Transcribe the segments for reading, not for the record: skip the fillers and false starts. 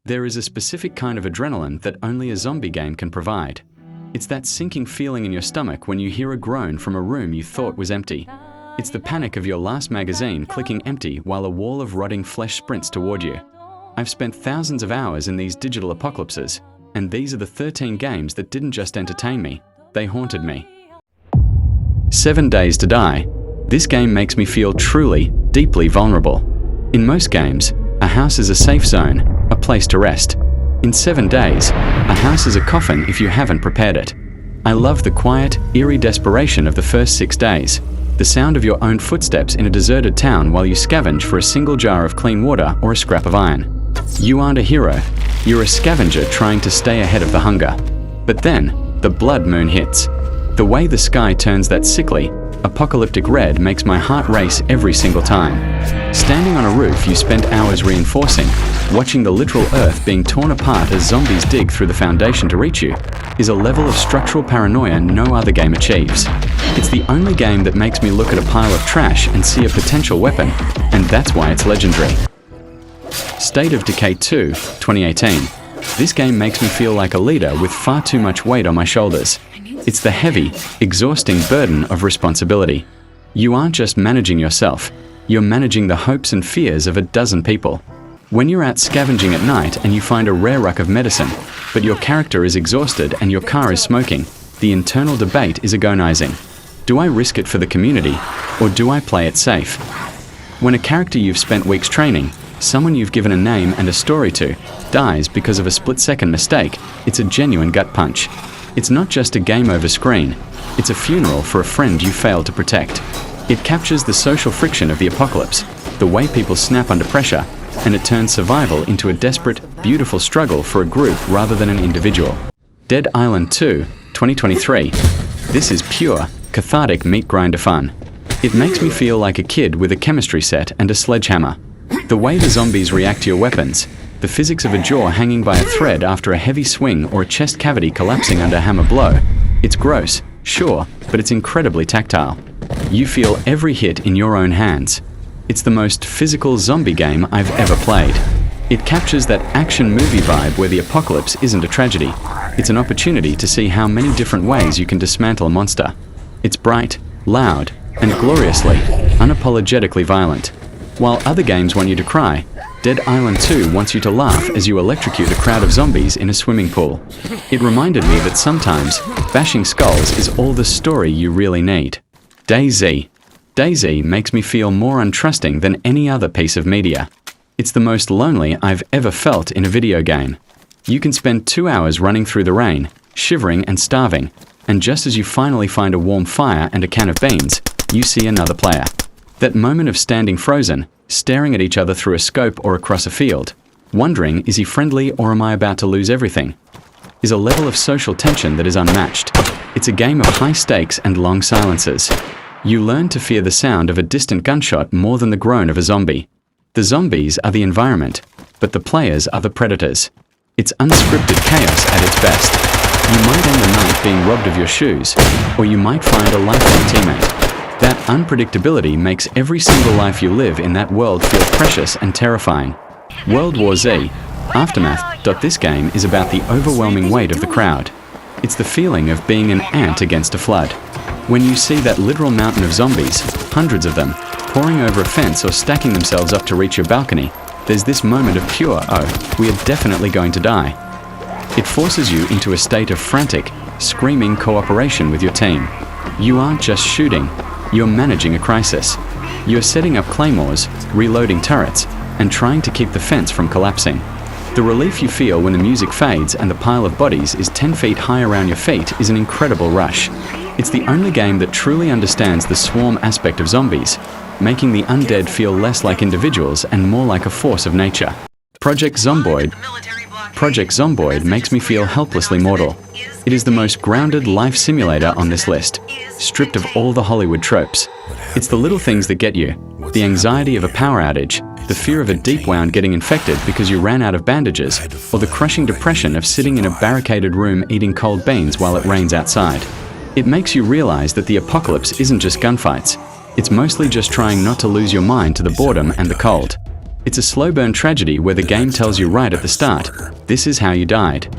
There is a specific kind of adrenaline that only a zombie game can provide. It's that sinking feeling in your stomach when you hear a groan from a room you thought was empty. It's the panic of your last magazine clicking empty while a wall of rotting flesh sprints toward you. I've spent thousands of hours in these digital apocalypses, and these are the 13 games that didn't just entertain me, they haunted me. 7 Days to Die. This game makes me feel truly, deeply vulnerable. In most games, a house is a safe zone, a place to rest. In 7 Days, a house is a coffin if you haven't prepared it. I love the quiet, eerie desperation of the first 6 days. The sound of your own footsteps in a deserted town while you scavenge for a single jar of clean water or a scrap of iron. You aren't a hero, you're a scavenger trying to stay ahead of the hunger. But then, the blood moon hits. The way the sky turns that sickly, apocalyptic red makes my heart race every single time. Standing on a roof you spent hours reinforcing, watching the literal earth being torn apart as zombies dig through the foundation to reach you, is a level of structural paranoia no other game achieves. It's the only game that makes me look at a pile of trash and see a potential weapon, and that's why it's legendary. State of Decay 2, 2018. This game makes me feel like a leader with far too much weight on my shoulders. It's the heavy, exhausting burden of responsibility. You aren't just managing yourself, you're managing the hopes and fears of a dozen people. When you're out scavenging at night and you find a rare ruck of medicine, but your character is exhausted and your car is smoking, the internal debate is agonizing. Do I risk it for the community, or do I play it safe? When a character you've spent weeks training, someone you've given a name and a story to, dies because of a split-second mistake, it's a genuine gut punch. It's not just a game over screen, it's a funeral for a friend you failed to protect. It captures the social friction of the apocalypse, the way people snap under pressure, and it turns survival into a desperate, beautiful struggle for a group rather than an individual. Dead Island 2, 2023. This is pure, cathartic meat grinder fun. It makes me feel like a kid with a chemistry set and a sledgehammer. The way the zombies react to your weapons, the physics of a jaw hanging by a thread after a heavy swing or a chest cavity collapsing under a hammer blow. It's gross, sure, but it's incredibly tactile. You feel every hit in your own hands. It's the most physical zombie game I've ever played. It captures that action movie vibe where the apocalypse isn't a tragedy. It's an opportunity to see how many different ways you can dismantle a monster. It's bright, loud, and gloriously, unapologetically violent. While other games want you to cry, Dead Island 2 wants you to laugh as you electrocute a crowd of zombies in a swimming pool. It reminded me that sometimes, bashing skulls is all the story you really need. DayZ. DayZ makes me feel more untrusting than any other piece of media. It's the most lonely I've ever felt in a video game. You can spend 2 hours running through the rain, shivering and starving, and just as you finally find a warm fire and a can of beans, you see another player. That moment of standing frozen, staring at each other through a scope or across a field, wondering, is he friendly or am I about to lose everything, is a level of social tension that is unmatched. It's a game of high stakes and long silences. You learn to fear the sound of a distant gunshot more than the groan of a zombie. The zombies are the environment, but the players are the predators. It's unscripted chaos at its best. You might end the night being robbed of your shoes, or you might find a lifelong teammate. That unpredictability makes every single life you live in that world feel precious and terrifying. World War Z, Aftermath. This game is about the overwhelming weight of the crowd. It's the feeling of being an ant against a flood. When you see that literal mountain of zombies, hundreds of them, pouring over a fence or stacking themselves up to reach your balcony, there's this moment of pure, oh, we are definitely going to die. It forces you into a state of frantic, screaming cooperation with your team. You aren't just shooting, you're managing a crisis. You're setting up claymores, reloading turrets, and trying to keep the fence from collapsing. The relief you feel when the music fades and the pile of bodies is 10 feet high around your feet is an incredible rush. It's the only game that truly understands the swarm aspect of zombies, making the undead feel less like individuals and more like a force of nature. Project Zomboid. Project Zomboid makes me feel helplessly mortal. It is the most grounded life simulator on this list, stripped of all the Hollywood tropes. It's the little things that get you, the anxiety of a power outage, the fear of a deep wound getting infected because you ran out of bandages, or the crushing depression of sitting in a barricaded room eating cold beans while it rains outside. It makes you realize that the apocalypse isn't just gunfights. It's mostly just trying not to lose your mind to the boredom and the cold. It's a slow burn tragedy where the game tells you right at the start, this is how you died.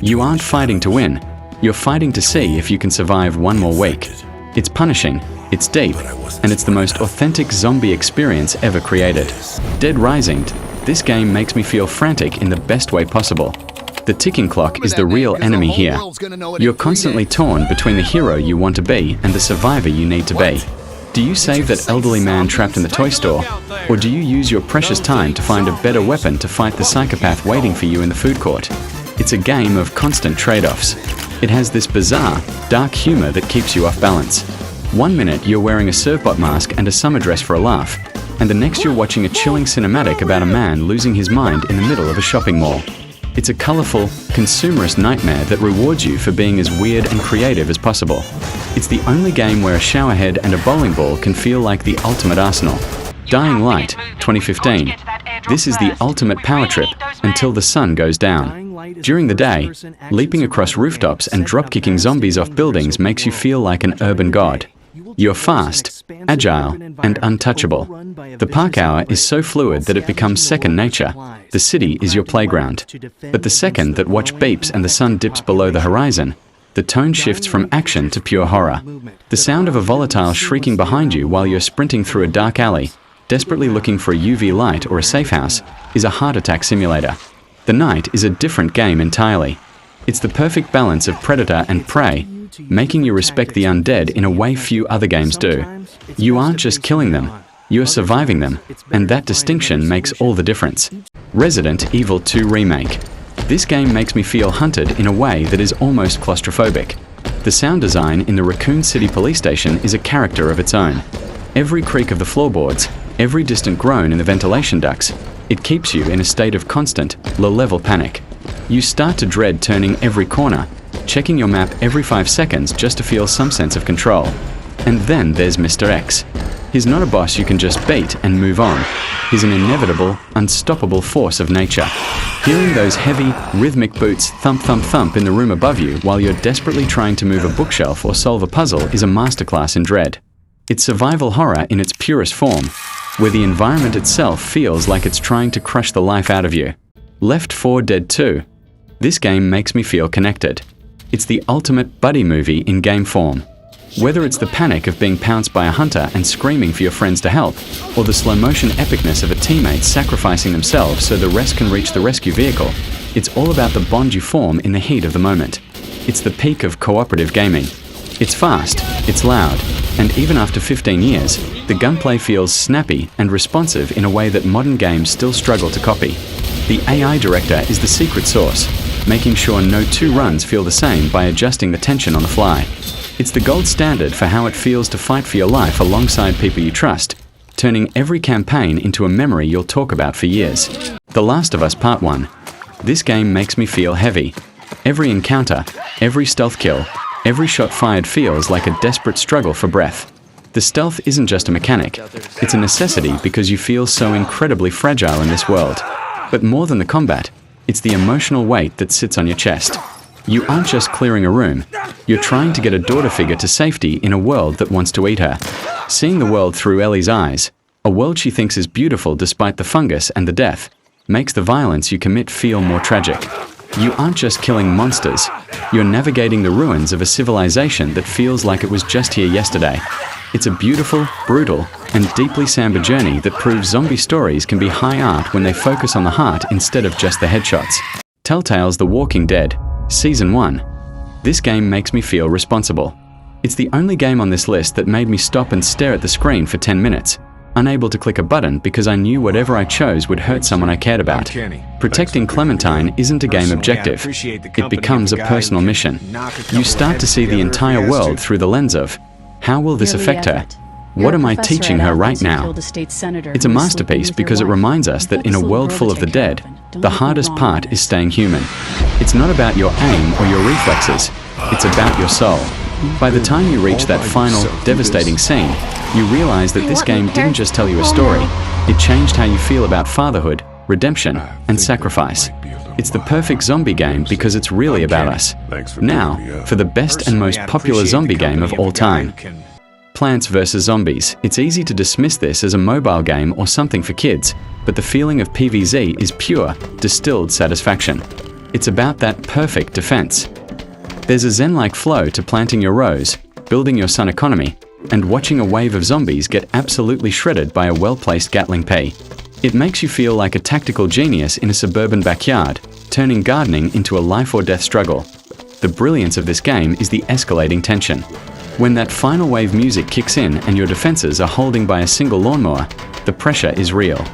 You aren't fighting to win. You're fighting to see if you can survive one more week. It's punishing, it's deep, and it's the most authentic zombie experience ever created. Dead Rising, this game makes me feel frantic in the best way possible. The ticking clock is the real enemy here. You're constantly torn between the hero you want to be and the survivor you need to be. Do you save that elderly man trapped in the toy store? Or do you use your precious time to find a better weapon to fight the psychopath waiting for you in the food court? It's a game of constant trade-offs. It has this bizarre, dark humor that keeps you off balance. One minute you're wearing a Servbot mask and a summer dress for a laugh, and the next you're watching a chilling cinematic about a man losing his mind in the middle of a shopping mall. It's a colorful, consumerist nightmare that rewards you for being as weird and creative as possible. It's the only game where a showerhead and a bowling ball can feel like the ultimate arsenal. Dying Light, 2015. This is the ultimate power trip until the sun goes down. During the day, leaping across rooftops and drop-kicking zombies off buildings makes you feel like an urban god. You're fast, agile, and untouchable. The park hour is so fluid that it becomes second nature. The city is your playground. But the second that watch beeps and the sun dips below the horizon, the tone shifts from action to pure horror. The sound of a volatile shrieking behind you while you're sprinting through a dark alley, desperately looking for a UV light or a safe house, is a heart attack simulator. The night is a different game entirely. It's the perfect balance of predator and prey, making you respect the undead in a way few other games do. You aren't just killing them, you're surviving them, and that distinction makes all the difference. Resident Evil 2 Remake. This game makes me feel hunted in a way that is almost claustrophobic. The sound design in the Raccoon City police station is a character of its own. Every creak of the floorboards, every distant groan in the ventilation ducts, it keeps you in a state of constant, low-level panic. You start to dread turning every corner, checking your map every 5 seconds just to feel some sense of control. And then there's Mr. X. He's not a boss you can just beat and move on. He's an inevitable, unstoppable force of nature. Hearing those heavy, rhythmic boots thump thump thump in the room above you while you're desperately trying to move a bookshelf or solve a puzzle is a masterclass in dread. It's survival horror in its purest form, where the environment itself feels like it's trying to crush the life out of you. Left 4 Dead 2. This game makes me feel connected. It's the ultimate buddy movie in game form. Whether it's the panic of being pounced by a hunter and screaming for your friends to help, or the slow-motion epicness of a teammate sacrificing themselves so the rest can reach the rescue vehicle, it's all about the bond you form in the heat of the moment. It's the peak of cooperative gaming. It's fast, it's loud, and even after 15 years, the gunplay feels snappy and responsive in a way that modern games still struggle to copy. The AI director is the secret sauce, making sure no 2 runs feel the same by adjusting the tension on the fly. It's the gold standard for how it feels to fight for your life alongside people you trust, turning every campaign into a memory you'll talk about for years. The Last of Us Part 1. This game makes me feel heavy. Every encounter, every stealth kill, every shot fired feels like a desperate struggle for breath. The stealth isn't just a mechanic, it's a necessity because you feel so incredibly fragile in this world. But more than the combat, it's the emotional weight that sits on your chest. You aren't just clearing a room, you're trying to get a daughter figure to safety in a world that wants to eat her. Seeing the world through Ellie's eyes, a world she thinks is beautiful despite the fungus and the death, makes the violence you commit feel more tragic. You aren't just killing monsters, you're navigating the ruins of a civilization that feels like it was just here yesterday. It's a beautiful, brutal, and deeply somber journey that proves zombie stories can be high art when they focus on the heart instead of just the headshots. Telltale's The Walking Dead, Season 1. This game makes me feel responsible. It's the only game on this list that made me stop and stare at the screen for 10 minutes, unable to click a button because I knew whatever I chose would hurt someone I cared about. Protecting Clementine isn't a game objective, it becomes a personal mission. You start to see the entire world through the lens of, how will this affect her? What am I teaching her right now? It's a masterpiece because it reminds us that in a world full of the dead, the hardest part is staying human. It's not about your aim or your reflexes, it's about your soul. By the time you reach that final, devastating scene, you realize that this game didn't just tell you a story, it changed how you feel about fatherhood, redemption, and sacrifice. It's the perfect zombie game because it's really about us. Now, for the best and most popular zombie game of all time. Plants vs. Zombies. It's easy to dismiss this as a mobile game or something for kids, but the feeling of PvZ is pure, distilled satisfaction. It's about that perfect defense. There's a zen-like flow to planting your rows, building your sun economy, and watching a wave of zombies get absolutely shredded by a well-placed Gatling P. It makes you feel like a tactical genius in a suburban backyard, turning gardening into a life-or-death struggle. The brilliance of this game is the escalating tension. When that final wave music kicks in and your defenses are holding by a single lawnmower, the pressure is real.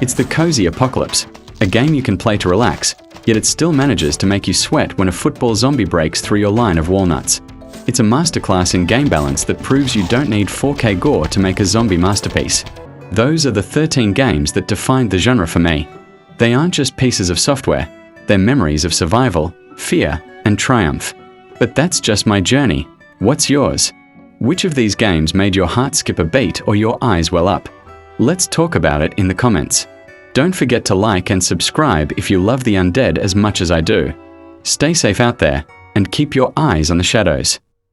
It's the cozy apocalypse, a game you can play to relax, yet it still manages to make you sweat when a football zombie breaks through your line of walnuts. It's a masterclass in game balance that proves you don't need 4K gore to make a zombie masterpiece. Those are the 13 games that defined the genre for me. They aren't just pieces of software, they're memories of survival, fear, and triumph. But that's just my journey. What's yours? Which of these games made your heart skip a beat or your eyes well up? Let's talk about it in the comments. Don't forget to like and subscribe if you love the Undead as much as I do. Stay safe out there, and keep your eyes on the shadows.